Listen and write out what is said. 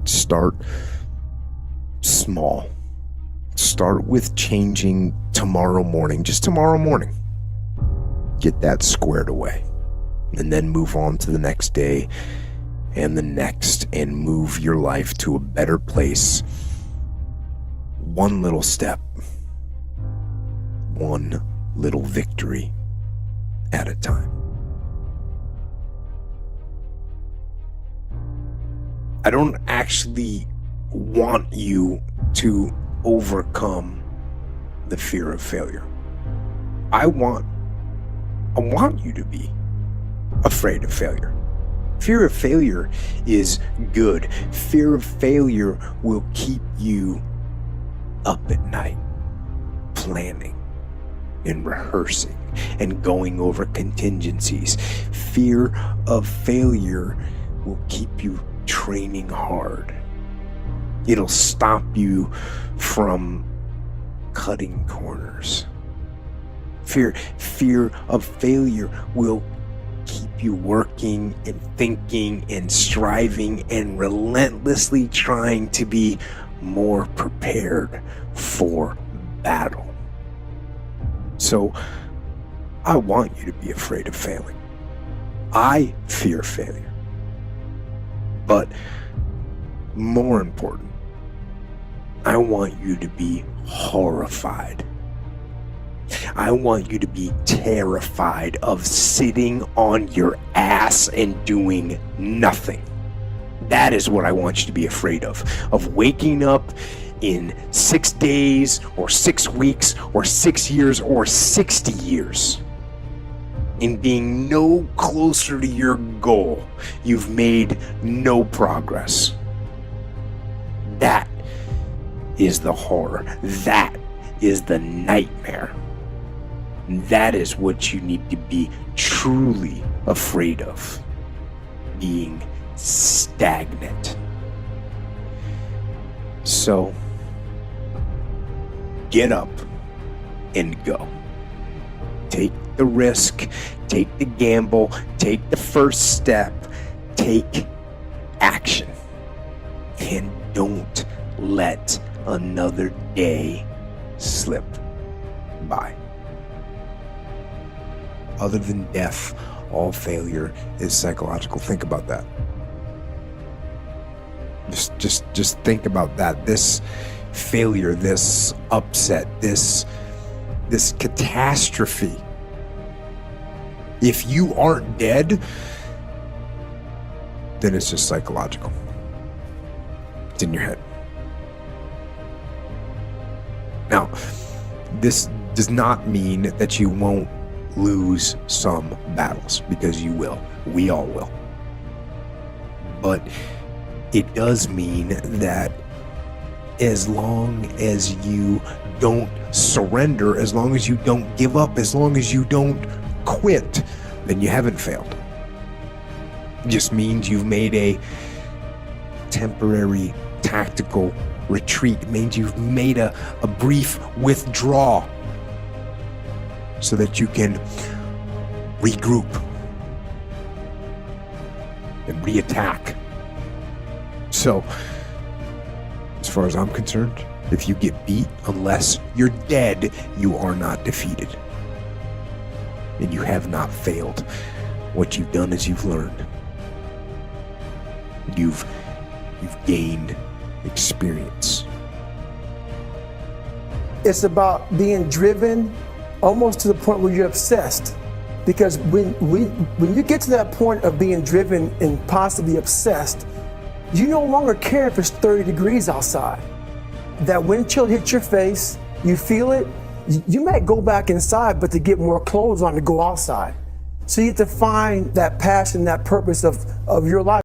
Start small. Start with changing tomorrow morning, just tomorrow morning. Get that squared away. And then move on to the next day and the next, and move your life to a better place. One little step. One little victory at a time. I don't actually want you to overcome the fear of failure. I want you to be afraid of failure. Fear of failure is good. Fear of failure will keep you up at night, planning and rehearsing and going over contingencies. Fear of failure will keep you training hard. It'll stop you from cutting corners. Fear of failure will keep you working and thinking and striving and relentlessly trying to be more prepared for battle. So I want you to be afraid of failing. I fear failure. But more important, I want you to be horrified. I want you to be terrified of sitting on your ass and doing nothing. That is what I want you to be afraid of waking up in 6 days or 6 weeks or 6 years or 60 years and being no closer to your goal. You've made no progress. That is the horror. That is the nightmare. That is what you need to be truly afraid of. Being stagnant. So, get up and go. Take the risk, take the gamble, take the first step, take action. And don't let another day slip by. Other than death, all failure is psychological. Think about that. Just think about that. This failure, this upset, this catastrophe. If you aren't dead, then it's just psychological. It's in your head. Now, this does not mean that you won't lose some battles, because you will. We all will. But it does mean that as long as you don't surrender, as long as you don't give up, as long as you don't quit, then you haven't failed. It just means you've made a temporary tactical retreat. It means you've made a brief withdrawal so that you can regroup and reattack. So, as far as I'm concerned, if you get beat, unless you're dead, you are not defeated. And you have not failed. What you've done is you've learned. You've gained experience. It's about being driven almost to the point where you're obsessed. Because when you get to that point of being driven and possibly obsessed, you no longer care if it's 30 degrees outside. That wind chill hits your face, you feel it, you might go back inside, but to get more clothes on to go outside. So you have to find that passion, that purpose of your life.